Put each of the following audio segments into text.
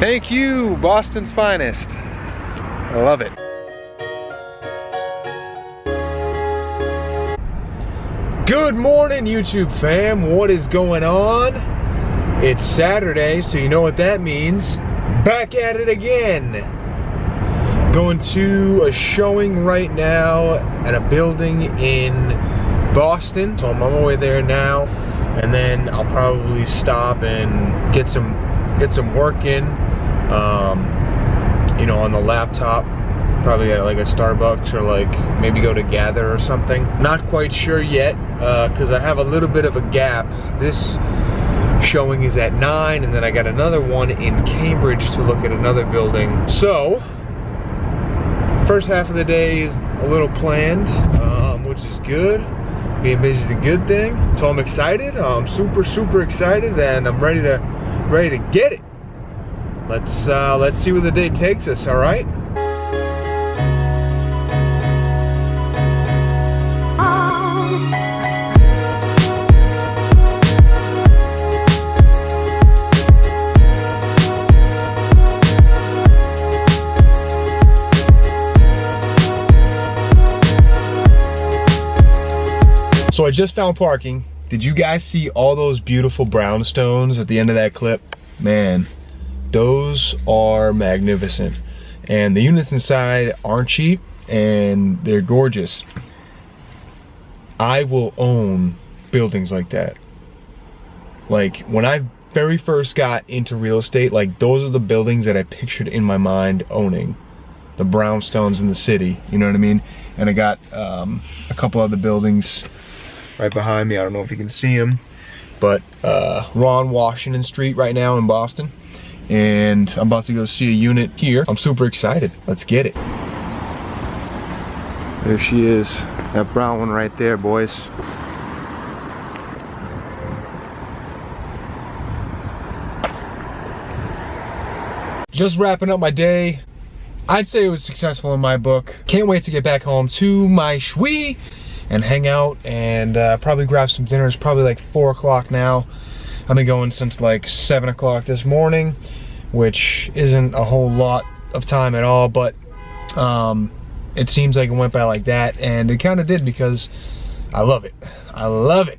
Thank you, Boston's finest. I love it. Good morning, YouTube fam. What is going on? It's Saturday, so you know what that means. Back at it again. Going to a showing right now at a building in Boston. So I'm on my way there now, and then I'll probably stop and get some work in. You know, on the laptop. Probably at like a Starbucks, or like maybe go to Gather or something. Not quite sure yet, because I have a little bit of a gap. This showing is at 9, and then I got another one in Cambridge to look at another building. So, first half of the day is a little planned, which is good. Being busy is a good thing. So I'm excited. I'm super excited, and I'm ready to get it. Let's see where the day takes us. All right. So I just found parking. Did you guys see all those beautiful brownstones at the end of that clip? Man, those are magnificent. And the units inside aren't cheap, and they're gorgeous. I will own buildings like that. Like, when I very first got into real estate, like, those are the buildings that I pictured in my mind owning. The brownstones in the city, you know what I mean? And I got a couple other buildings right behind me. I don't know if you can see them, but we're on Washington Street right now in Boston, and I'm about to go see a unit here. I'm super excited. Let's get it. There she is, that brown one right there, boys. Just wrapping up my day. I'd say it was successful in my book. Can't wait to get back home to my shwee and hang out, and probably grab some dinner. It's probably like 4 o'clock now. I've been going since like 7 o'clock this morning, which isn't a whole lot of time at all, but it seems like it went by like that, and it kind of did, because I love it. I love it.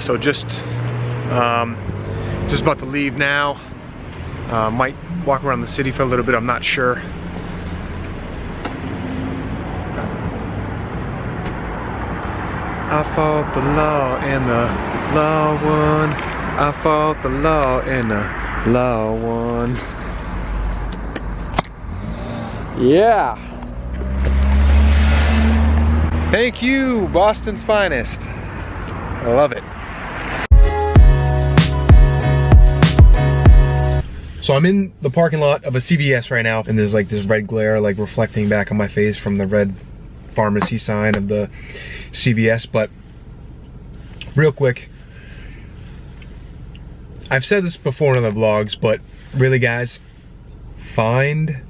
So just about to leave now. Might walk around the city for a little bit, I'm not sure. I fought the law and the law won. I fought the law and the law won. Yeah. Thank you, Boston's finest. I love it. So I'm in the parking lot of a CVS right now, and there's like this red glare like reflecting back on my face from the red pharmacy sign of the CVS. But real quick, I've said this before in other vlogs, but really guys, find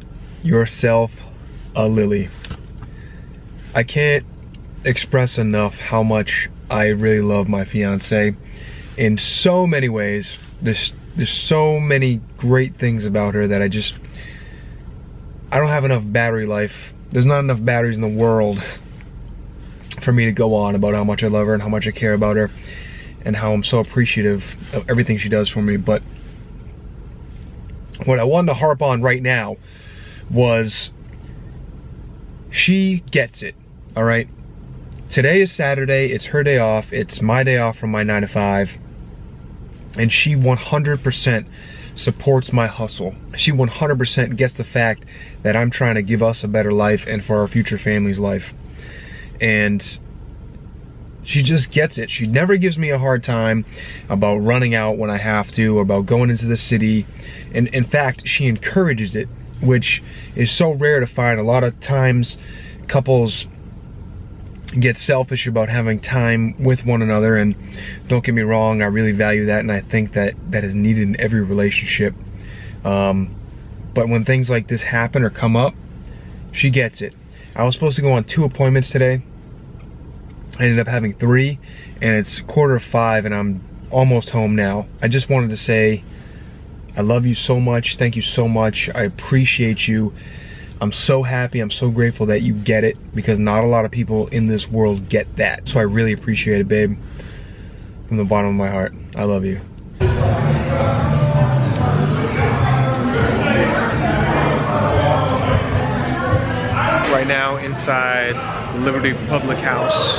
yourself a lily. I can't express enough how much I really love my fiance in so many ways. There's so many great things about her that I don't have enough battery life. There's not enough batteries in the world for me to go on about how much I love her and how much I care about her and how I'm so appreciative of everything she does for me. But what I wanted to harp on right now was she gets it, all right? Today is Saturday, it's her day off, it's my day off from my 9 to 5, and she 100% supports my hustle. She 100% gets the fact that I'm trying to give us a better life and for our future family's life. And she just gets it. She never gives me a hard time about running out when I have to, or about going into the city. And in fact, she encourages it, which is so rare to find. A lot of times couples get selfish about having time with one another, and don't get me wrong, I really value that, and I think that is needed in every relationship. But when things like this happen or come up, she gets it. I was supposed to go on 2 appointments today. I ended up having 3, and it's 4:45, and I'm almost home now. I just wanted to say I love you so much. Thank you so much. I appreciate you. I'm so happy. I'm so grateful that you get it, because not a lot of people in this world get that. So I really appreciate it, babe. From the bottom of my heart. I love you. Right now inside Liberty Public House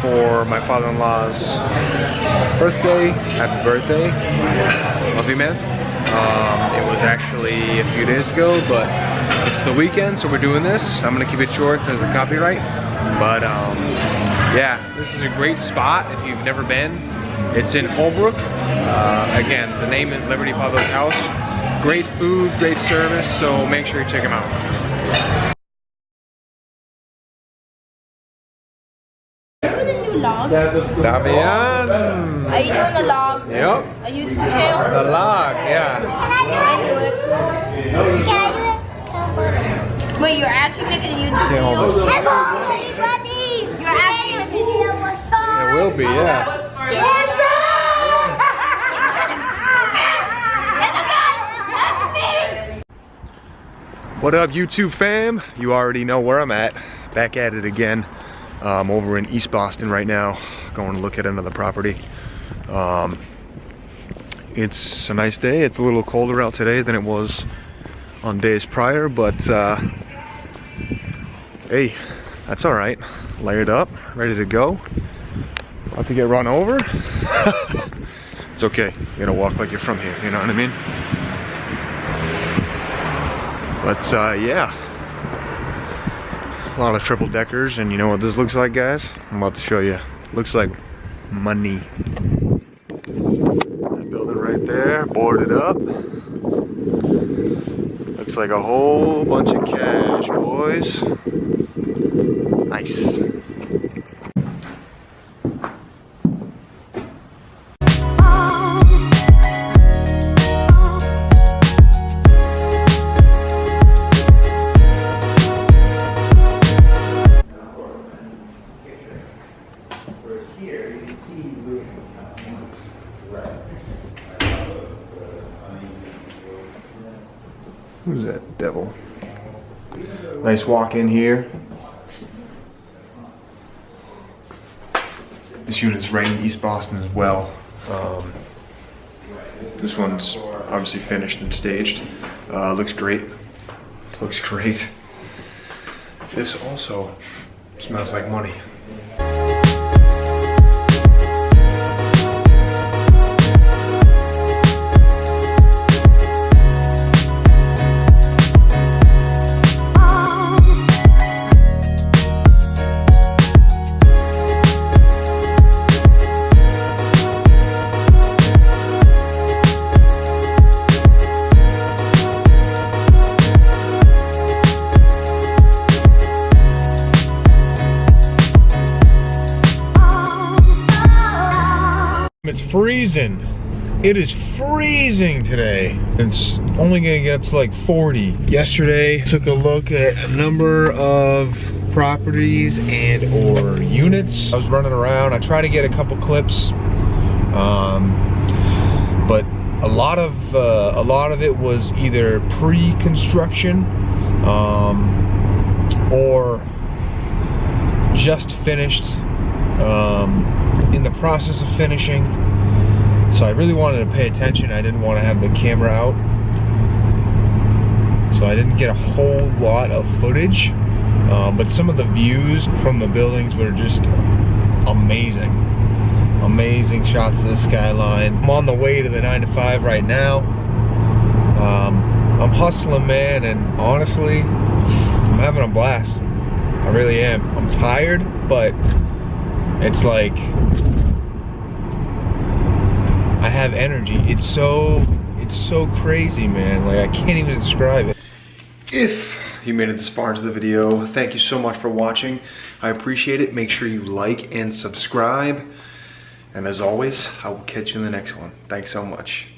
for my father-in-law's birthday. Happy birthday. Love you, man. It was actually a few days ago, but it's the weekend, so we're doing this. I'm gonna keep it short because of copyright. But yeah, this is a great spot if you've never been. It's in Holbrook. Again, the name is Liberty Public House. Great food, great service, so make sure you check them out. Davian! Are you doing the log? Yep. A YouTube channel? The log, yeah. Can I do it? Wait, you're actually making a YouTube video? Hello, everybody! You're actually making a video for song. It will be, yeah. What up, YouTube fam? You already know where I'm at. Back at it again. Over in East Boston right now, going to look at another property. It's a nice day. It's a little colder out today than it was on days prior, but hey, that's all right. Layered up, ready to go. About to get run over. It's okay. You gotta walk like you're from here. You know what I mean? But yeah. A lot of triple deckers, and you know what this looks like, guys? I'm about to show you. Looks like money. That building right there, boarded up. Looks like a whole bunch of cash, boys. Nice. Who's that devil? Nice walk in here. This unit's right in East Boston as well. This one's obviously finished and staged. Looks great. Looks great. This also smells like money. It's freezing. It is freezing today. It's only gonna get up to like 40. Yesterday, took a look at a number of properties and or units. I was running around. I tried to get a couple clips, but a lot of it was either pre-construction or just finished. In the process of finishing, so I really wanted to pay attention. I didn't want to have the camera out, so I didn't get a whole lot of footage, but some of the views from the buildings were just amazing. Amazing shots of the skyline. I'm on the way to the 9 to 5 right now. I'm hustling, man, and honestly, I'm having a blast. I really am. I'm tired, but it's like I have energy. It's so crazy, man. Like, I can't even describe it. If you made it this far into the video, thank you so much for watching. I appreciate it. Make sure you like and subscribe. And as always, I will catch you in the next one. Thanks so much.